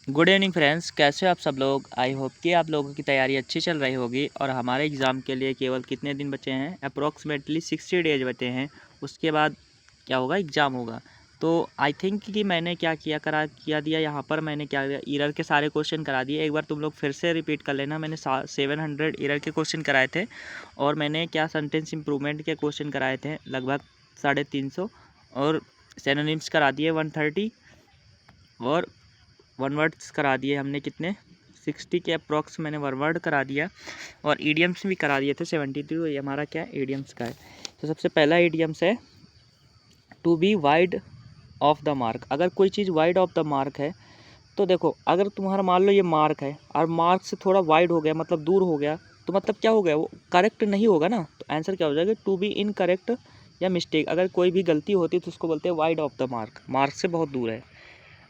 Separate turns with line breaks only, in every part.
Good evening friends, कैसे हो आप सब लोग। आई होप कि आप लोगों की तैयारी अच्छी चल रही होगी। और हमारे एग्ज़ाम के लिए केवल कितने दिन बचे हैं? अप्रॉक्सीमेटली 60 डेज बचे हैं। उसके बाद क्या होगा? एग्ज़ाम होगा। तो आई थिंक कि मैंने क्या किया दिया यहाँ पर। मैंने क्या किया, ईरर के सारे क्वेश्चन करा दिए। एक बार तुम लोग फिर से रिपीट कर लेना। मैंने 700 ईरर के क्वेश्चन कराए थे। और मैंने क्या सेंटेंस इम्प्रूवमेंट के क्वेश्चन कराए थे लगभग 350। और सिनोनिम्स करा दिए 130। और वन वर्ड्स करा दिए हमने कितने 60 के अप्रॉक्स मैंने वन वर्ड करा दिया। और ईडियम्स भी करा दिए थे 72। ये हमारा क्या ईडियम्स का है। तो सबसे पहला ईडियम्स है to be wide of the mark. अगर कोई चीज़ वाइड ऑफ द मार्क है तो देखो, अगर तुम्हारा मान लो ये मार्क है और मार्क से थोड़ा वाइड हो गया, मतलब दूर हो गया, तो मतलब क्या हो गया, वो करेक्ट नहीं होगा ना। तो आंसर क्या हो जाएगा? टू बी इनकरेक्ट या मिस्टेक। अगर कोई भी गलती होती है तो उसको बोलते हैं wide of the mark, mark से बहुत दूर है।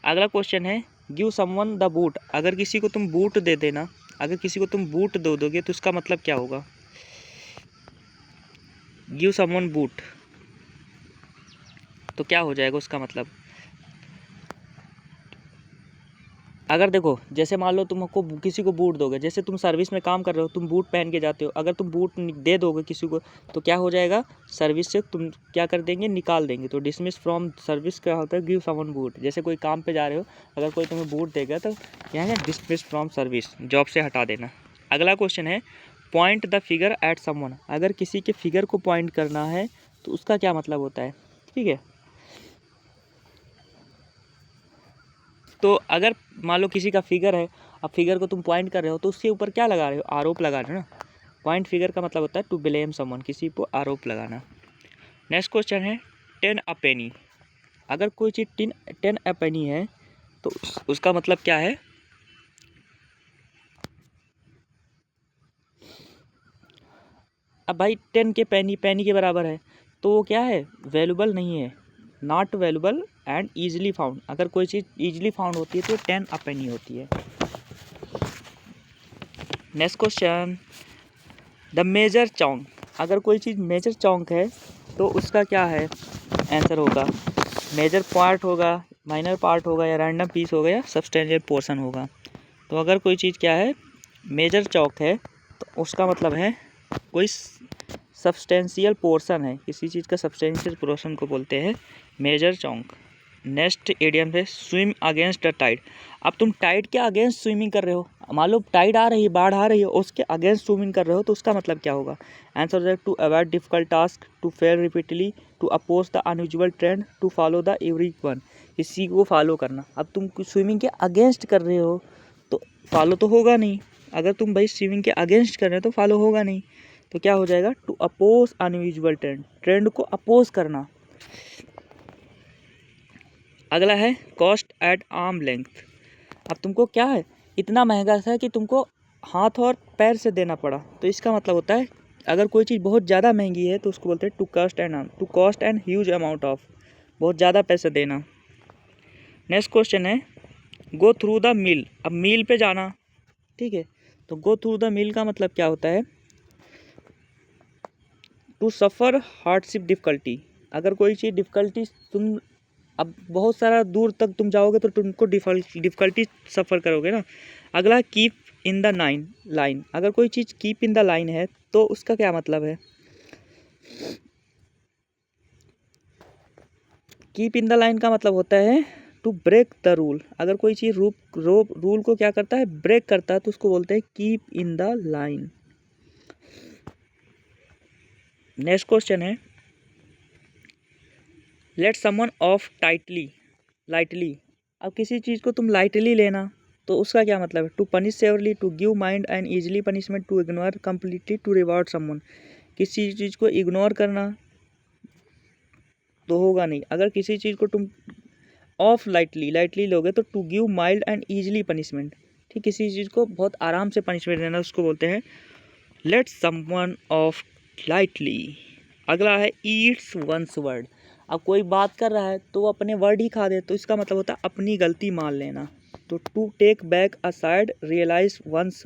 अगला क्वेश्चन है गिव समवन द बूट। अगर किसी को तुम बूट दे देना, अगर किसी को तुम बूट दे दोगे तो इसका मतलब क्या होगा? गिव समवन बूट, तो क्या हो जाएगा उसका मतलब? अगर देखो, जैसे मान लो तुमको किसी को बूट दोगे, जैसे तुम सर्विस में काम कर रहे हो, तुम बूट पहन के जाते हो, अगर तुम बूट दे दोगे किसी को तो क्या हो जाएगा? सर्विस से तुम क्या कर देंगे? निकाल देंगे। तो डिसमिस फ्रॉम सर्विस क्या होता है? Give someone boot. जैसे कोई काम पे जा रहे हो, अगर कोई तुम्हें बूट देगा तो क्या है? डिसमिस फ्रॉम सर्विस, जॉब से हटा देना। अगला क्वेश्चन है point the figure at someone. अगर किसी के फिगर को पॉइंट करना है तो उसका क्या मतलब होता है? ठीक है, तो अगर मान लो किसी का फिगर है, अब फिगर को तुम पॉइंट कर रहे हो तो उसके ऊपर क्या लगा रहे हो? आरोप लगा रहे हो ना। पॉइंट फिगर का मतलब होता है टू ब्लेम समवन, किसी को आरोप लगाना। नेक्स्ट क्वेश्चन है 10 अ पेनी। अगर कोई चीज़ 10 अ पेनी है तो उसका मतलब क्या है? अब भाई 10 के पेनी, पेनी के बराबर है तो वो क्या है? वैल्यूबल नहीं है, not valuable and easily found. अगर कोई चीज़ ईजिली फाउंड होती है तो 10 अ पेनी होती है। नेक्स्ट क्वेश्चन द मेजर चौंक। अगर कोई चीज़ मेजर चौंक है तो उसका क्या है आंसर होगा? मेजर पार्ट होगा, माइनर पार्ट होगा, या रैंडम पीस होगा, या सब्सटेंशियल पोर्शन होगा। तो अगर कोई चीज़ क्या है? मेजर चौंक है तो उसका मतलब है कोई सब्सटेंशियल पोर्शन है, किसी चीज़ का सब्सटेंशियल पोर्शन को बोलते हैं मेजर चौंक। नेक्स्ट एडियम है स्विम अगेंस्ट द टाइड। अब तुम टाइड के अगेंस्ट स्विमिंग कर रहे हो, मान लो टाइड आ रही है, बाढ़ आ रही है, उसके अगेंस्ट स्विमिंग कर रहे हो तो उसका मतलब क्या होगा? आंसर है to avoid difficult task, to fail repeatedly, to oppose the unusual trend, to follow the every one. किसी को फॉलो करना। अब तुम स्विमिंग के अगेंस्ट कर रहे हो तो फॉलो तो होगा नहीं। अगर तुम भाई स्विमिंग के अगेंस्ट कर रहे हो तो फॉलो होगा नहीं। तो क्या हो जाएगा? To oppose unusual trend, trend को अपोज करना। अगला है कॉस्ट एट आर्म लेंथ। अब तुमको क्या है? इतना महंगा था कि तुमको हाथ और पैर से देना पड़ा, तो इसका मतलब होता है अगर कोई चीज़ बहुत ज़्यादा महंगी है तो उसको बोलते हैं to cost and huge amount of, बहुत ज़्यादा पैसे देना। नेक्स्ट क्वेश्चन है गो थ्रू द मील। अब मील पे जाना, ठीक है, तो गो थ्रू द मील का मतलब क्या होता है? To suffer hardship difficulty. अगर कोई चीज़ डिफ़िकल्टी तुम, अब बहुत सारा दूर तक तुम जाओगे तो तुमको डिफ़िकल्टी सफ़र करोगे ना। अगला कीप इन द लाइन। अगर कोई चीज़ कीप इन द लाइन है तो उसका क्या मतलब है? कीप इन द लाइन का मतलब होता है टू ब्रेक द रूल। अगर कोई चीज़ रूल को क्या करता है? ब्रेक करता है, तो उसको बोलते हैं keep in the line. Next question है लेट समवन ऑफ लाइटली। अब किसी चीज़ को तुम लाइटली लेना तो उसका क्या मतलब है? To punish severely, to give mind and easily punishment, to ignore completely, to reward someone. किसी चीज़ को इग्नोर करना तो होगा नहीं। अगर किसी चीज़ को तुम ऑफ लाइटली लोगे तो to give mild and easily punishment, ठीक, किसी चीज़ को बहुत आराम से पनिशमेंट देना उसको बोलते हैं लेट समवन ऑफ लाइटली। अगला है ईट्स वंस वर्ड। अब कोई बात कर रहा है तो वो अपने वर्ड ही खा दे, तो इसका मतलब होता है अपनी गलती मान लेना। तो to take back a side, realise one's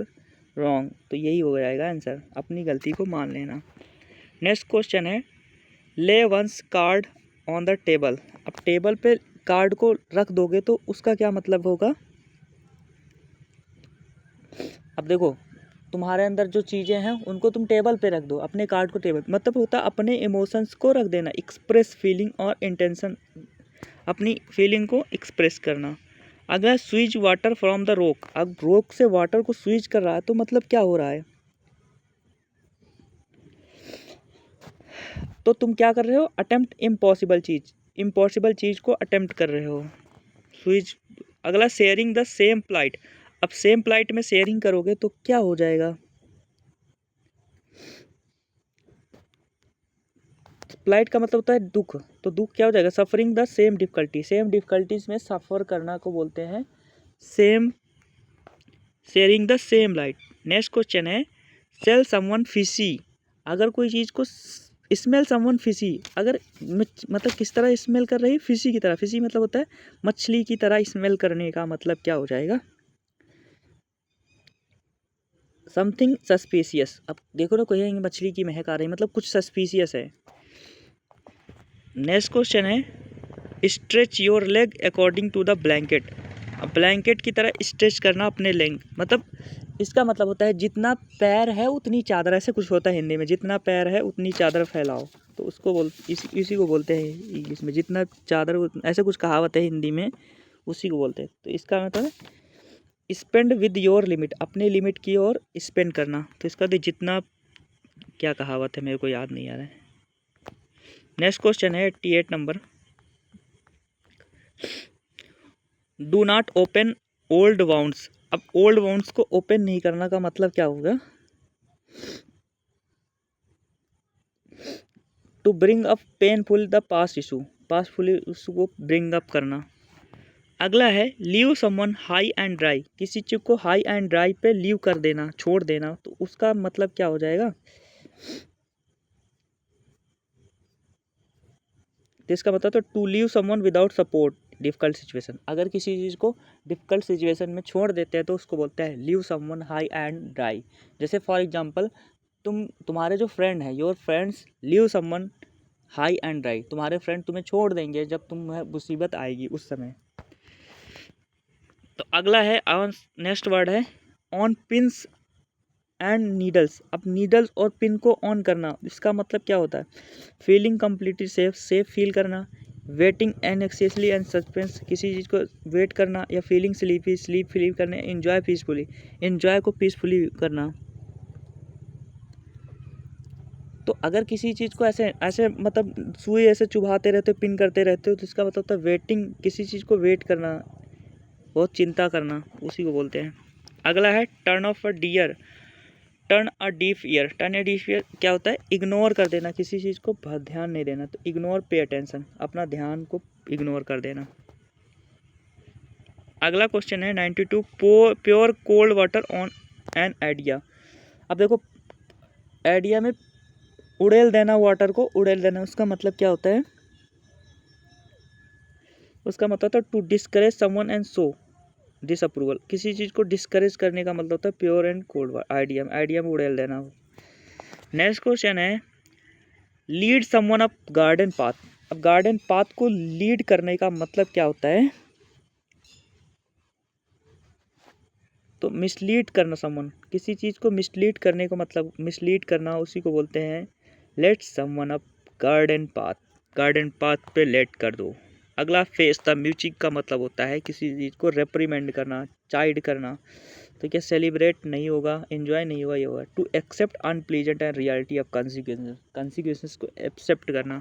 wrong, तो यही हो जाएगा आंसर, अपनी गलती को मान लेना। नेक्स्ट क्वेश्चन है lay one's card on the table. अब टेबल पे कार्ड को रख दोगे तो उसका क्या मतलब होगा? अब देखो, तुम्हारे अंदर जो चीज़ें हैं उनको तुम टेबल पे रख दो, अपने कार्ड को टेबल, मतलब होता है अपने इमोशंस को रख देना, एक्सप्रेस फीलिंग और इंटेंशन, अपनी फीलिंग को एक्सप्रेस करना। अगर स्विच वाटर फ्रॉम द रोक, अब रोक से वाटर को स्विच कर रहा है तो मतलब क्या हो रहा है, तो तुम क्या कर रहे हो, अटेम्प्ट इम्पॉसिबल चीज़, इम्पॉसिबल चीज़ को अटेम्प्ट कर रहे हो। स्विच, अगला शेयरिंग द सेम प्लाइट, अब सेम प्लाइट में शेयरिंग करोगे तो क्या हो जाएगा, प्लाइट का मतलब होता है दुख, तो दुख क्या हो जाएगा, suffering the same difficulty, same difficulties में सफ़र करना को बोलते हैं same, sharing the same light. Next question है, सेल समवन फिशी, अगर कोई चीज़ को स्मेल समवन फिशी, अगर मतलब किस तरह स्मेल कर रही है, फिशी की तरह, फिशी मतलब होता है मछली की तरह स्मेल करने का मतलब क्या हो जाएगा, समथिंग सस्पिशियस। अब देखो ना, कोई मछली की महक आ रही है मतलब कुछ सस्पिशियस है। नेक्स्ट क्वेश्चन है, stretch your leg according to the blanket, अब ब्लैंकेट की तरह स्ट्रेच करना अपने लेग, मतलब इसका मतलब होता है जितना पैर है उतनी चादर, ऐसे कुछ होता है हिंदी में, जितना पैर है उतनी चादर फैलाओ, तो उसको इसी को बोलते हैं इंग्लिश में, जितना चादर, ऐसे कुछ कहावत है हिंदी में, उसी को बोलते हैं। तो इसका मतलब है स्पेंड विद योर लिमिट, अपने लिमिट की ओर स्पेंड करना, तो इसका तो जितना, क्या कहावत है मेरे को याद नहीं आ रहा है। नेक्स्ट क्वेश्चन है 88 number, do not open old wounds, अब ओल्ड वाउंड्स को ओपन नहीं करना का मतलब क्या होगा, to bring up painful the past issue, पास्टफुल इशू को ब्रिंग अप करना। अगला है leave someone high and dry, किसी चीज़ को हाई एंड ड्राई पे लीव कर देना, छोड़ देना, तो उसका मतलब क्या हो जाएगा, तो इसका मतलब तो to leave someone without support difficult situation, अगर किसी चीज़ को डिफिकल्ट सिचुएशन में छोड़ देते हैं तो उसको बोलते हैं leave someone high and dry. जैसे फॉर एग्जांपल, तुम्हारे जो फ्रेंड हैं, your friends leave someone high and dry, तुम्हारे फ्रेंड तुम्हें छोड़ देंगे जब तुम्हें मुसीबत आएगी उस समय। तो अगला है, नेक्स्ट वर्ड है ऑन पिंस एंड नीडल्स, अब नीडल्स और पिन को ऑन करना, इसका मतलब क्या होता है, feeling completely safe, safe feel करना, वेटिंग एंड एक्सेसली एंड सस्पेंस, किसी चीज़ को वेट करना, या फीलिंग स्लीपी, स्लीप फील करना, एंजॉय पीसफुली, एंजॉय को पीसफुली करना। तो अगर किसी चीज़ को ऐसे ऐसे मतलब सुई ऐसे चुभाते रहते हो, पिन करते रहते हो, तो इसका मतलब होता है वेटिंग, किसी चीज़ को वेट करना, बहुत चिंता करना, उसी को बोलते हैं। अगला है turn off a dear, turn a deaf ear, turn a deaf ear क्या होता है, इग्नोर कर देना, किसी चीज़ को ध्यान नहीं देना, तो इग्नोर पे अटेंशन, अपना ध्यान को इग्नोर कर देना। अगला क्वेश्चन है 92, pure cold water on an idea, अब देखो आइडिया में उड़ेल देना, वाटर को उड़ेल देना, उसका मतलब क्या होता है, उसका मतलब होता है to discourage someone and show disapproval, किसी चीज़ को डिस्करेज करने का मतलब होता है प्योर एंड कोल्ड, आइडिया में उड़ेल देना। नेक्स्ट क्वेश्चन है lead someone up garden path, अब गार्डन पाथ को लीड करने का मतलब क्या होता है, तो मिसलीड करना, समवन किसी चीज़ को मिसलीड करने का मतलब, मिसलीड करना उसी को बोलते हैं let someone up garden path, garden path पे लेट कर दो। अगला फेस द म्यूजिक का मतलब होता है किसी चीज़ को रेप्रीमेंड करना, चाइड करना, तो क्या सेलिब्रेट नहीं होगा, एंजॉय नहीं होगा, ये होगा to accept unpleasant and reality of consequences, consequences को एक्सेप्ट करना।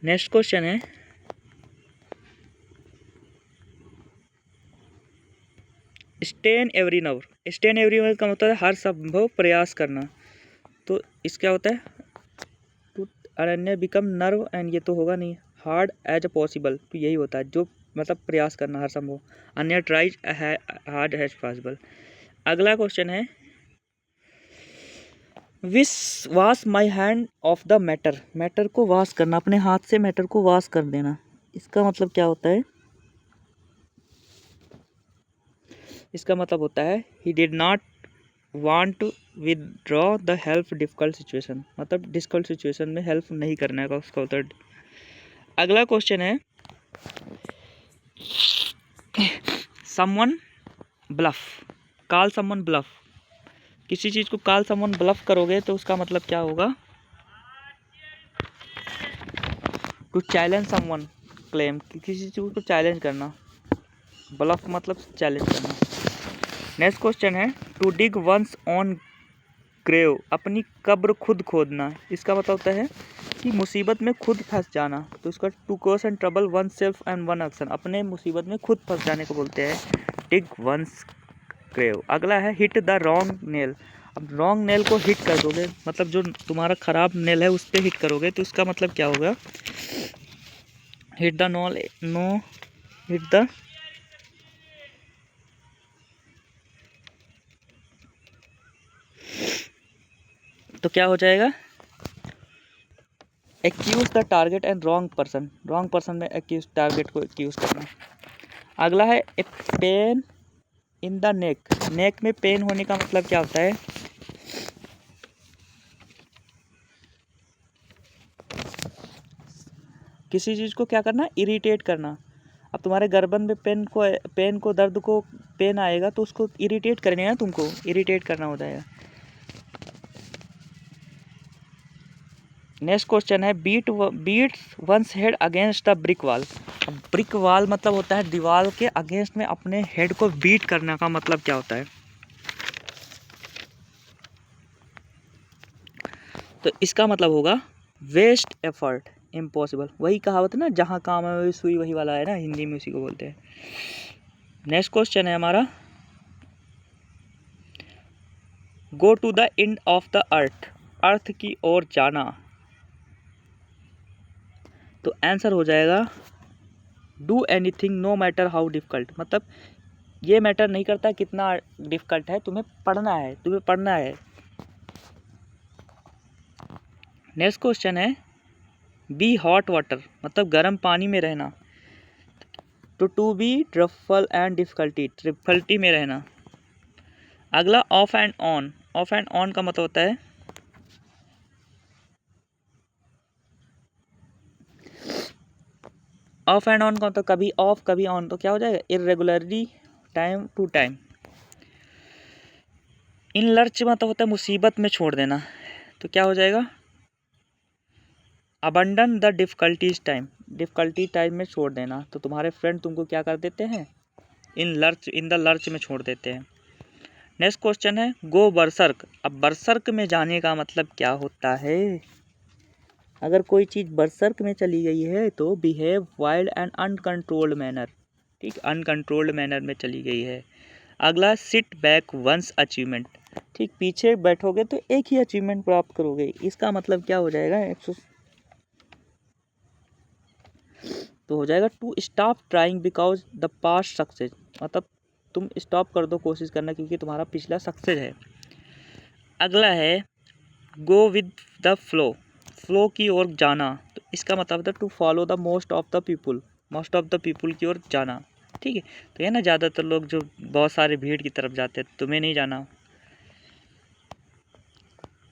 नेक्स्ट क्वेश्चन है strain every nerve, strain every nerve का मतलब है हर संभव प्रयास करना, तो इसका होता है टू अरण्य बिकम नर्व, एंड ये तो होगा नहीं, हार्ड एज अ पॉसिबल, तो यही होता है जो मतलब प्रयास करना हर संभव, अन्य ट्राइज हार्ड एज पॉसिबल। अगला क्वेश्चन है wish wash my hand of the matter, matter को वॉश करना, अपने हाथ से मैटर को वॉश कर देना, इसका मतलब क्या होता है, इसका मतलब होता है he did not want to withdraw the help difficult situation, मतलब डिफिकल्ट सिचुएशन में हेल्प नहीं करने का उसका होता है। अगला क्वेश्चन है someone bluff, call someone bluff. किसी चीज़ को कॉल समवन ब्लफ करोगे तो उसका मतलब क्या होगा? टू चैलेंज समवन क्लेम, किसी चीज़ को चैलेंज करना। ब्लफ मतलब चैलेंज करना। नेक्स्ट क्वेश्चन है to dig one's on grave, अपनी कब्र खुद खोदना। इसका मतलब होता है कि मुसीबत में खुद फंस जाना। तो इसका to cause and trouble oneself and one action, अपने मुसीबत में खुद फंस जाने को बोलते हैं डिग वंस ग्रेव। अगला है हिट द रॉन्ग नेल। अब रॉन्ग नेल को हिट कर दोगे, मतलब जो तुम्हारा खराब नेल है उस पर हिट करोगे तो इसका मतलब क्या होगा? Hit the no hit the तो क्या हो जाएगा? Accuse the target and wrong person, wrong person में एक्यूज टारगेट को एक्यूज करना। अगला है ए पेन इन द नेक, नेक में पेन होने का मतलब क्या होता है? किसी चीज़ को क्या करना? इरिटेट करना। अब तुम्हारे गर्दन में दर्द को पेन आएगा तो उसको इरिटेट करने ना, तुमको इरिटेट करना होता है। नेक्स्ट क्वेश्चन है beat one's head against the brick wall. अब ब्रिक वॉल मतलब होता है दीवार के अगेंस्ट में अपने हेड को बीट करने का मतलब क्या होता है? तो इसका मतलब होगा वेस्ट एफर्ट इम्पॉसिबल। वही कहावत है ना, जहाँ काम है वही सुई वही वाला है ना, हिंदी में उसी को बोलते हैं। नेक्स्ट क्वेश्चन है हमारा go to the end of the earth, earth की ओर जाना। तो आंसर हो जाएगा do anything no matter how difficult, मतलब ये मैटर नहीं करता कितना डिफिकल्ट है, तुम्हें पढ़ना है। नेक्स्ट क्वेश्चन है बी हॉट वाटर, मतलब गर्म पानी में रहना। तो to be trouble and difficulty में रहना। अगला off and on, off and on का मतलब होता है ऑफ एंड ऑन का मतलब कभी ऑफ कभी ऑन, तो क्या हो जाएगा? Irregularly time to time. In lurch मतलब होता है मुसीबत में छोड़ देना, तो क्या हो जाएगा? Abandon the difficulties time, difficulty time में छोड़ देना। तो तुम्हारे फ्रेंड तुमको क्या कर देते हैं? इन द लर्च में छोड़ देते हैं। नेक्स्ट क्वेश्चन है गो बरसर्क। अब बरसर्क में जाने का मतलब क्या होता है? अगर कोई चीज़ बरसर्क में चली गई है तो behave wild and uncontrolled manner, ठीक, अनकंट्रोल्ड मैनर में चली गई है। अगला सिट बैक वंस अचीवमेंट, ठीक, पीछे बैठोगे तो एक ही अचीवमेंट प्राप्त करोगे। इसका मतलब क्या हो जाएगा? तो हो जाएगा to stop trying because the past success, मतलब तुम स्टॉप कर दो कोशिश करना क्योंकि तुम्हारा पिछला सक्सेस है। अगला है go with the flow, flow की ओर जाना। तो इसका मतलब है to follow the most of the people की ओर जाना, ठीक है। तो ये ना ज़्यादातर लोग जो बहुत सारे भीड़ की तरफ जाते हैं, तुम्हें नहीं जाना।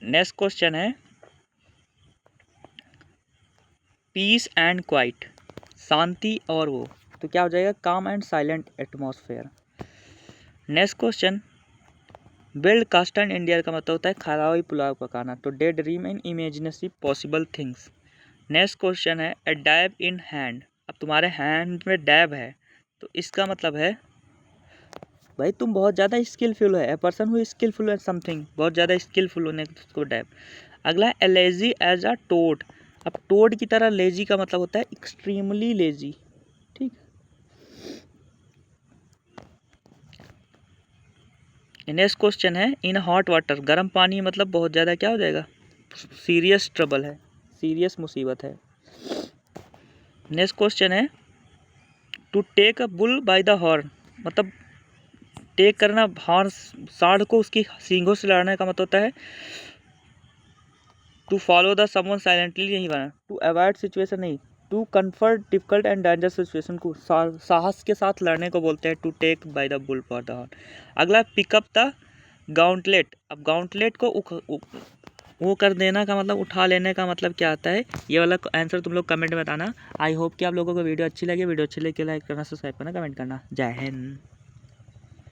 नेक्स्ट क्वेश्चन है पीस एंड क्वाइट, शांति और वो, तो क्या हो जाएगा? Calm and silent atmosphere. Next question build cast and India का मतलब होता है खाना हुई पुलाव पकाना। तो day dream in imaginary possible things. Next question है ए डैब इन हैंड, अब तुम्हारे हैंड में डैब है तो इसका मतलब है भाई तुम बहुत ज़्यादा स्किलफुल है, a person who skilful at something, बहुत ज़्यादा स्किलफुल होने को डैब। अगला है लेजी एज अ टोड। अब टोड की तरह लेजी का मतलब होता है एक्सट्रीमली लेजी, ठीक। नेक्स्ट क्वेश्चन है इन हॉट वाटर, गर्म पानी मतलब बहुत ज़्यादा क्या हो जाएगा? सीरियस ट्रबल है, सीरियस मुसीबत है। नेक्स्ट क्वेश्चन है to take a bull by the horn, मतलब टेक करना हॉर्न, सांड को उसकी सींगों से लड़ने का मतलब होता है to follow the someone silently, नहीं बना टू अवॉइड सिचुएशन, नहीं to confront difficult and danger situation को साहस के साथ लड़ने को बोलते हैं to take by the bull for the horn. अगला पिकअप द गाउंटलेट, अब गाउंटलेट को वो कर देना का मतलब उठा लेने का मतलब क्या आता है, ये वाला आंसर तुम लोग कमेंट में बताना। आई होप कि आप लोगों को वीडियो अच्छी लगी। वीडियो अच्छी लगी लाइक करना, सब्सक्राइब करना, कमेंट करना। जय हिंद।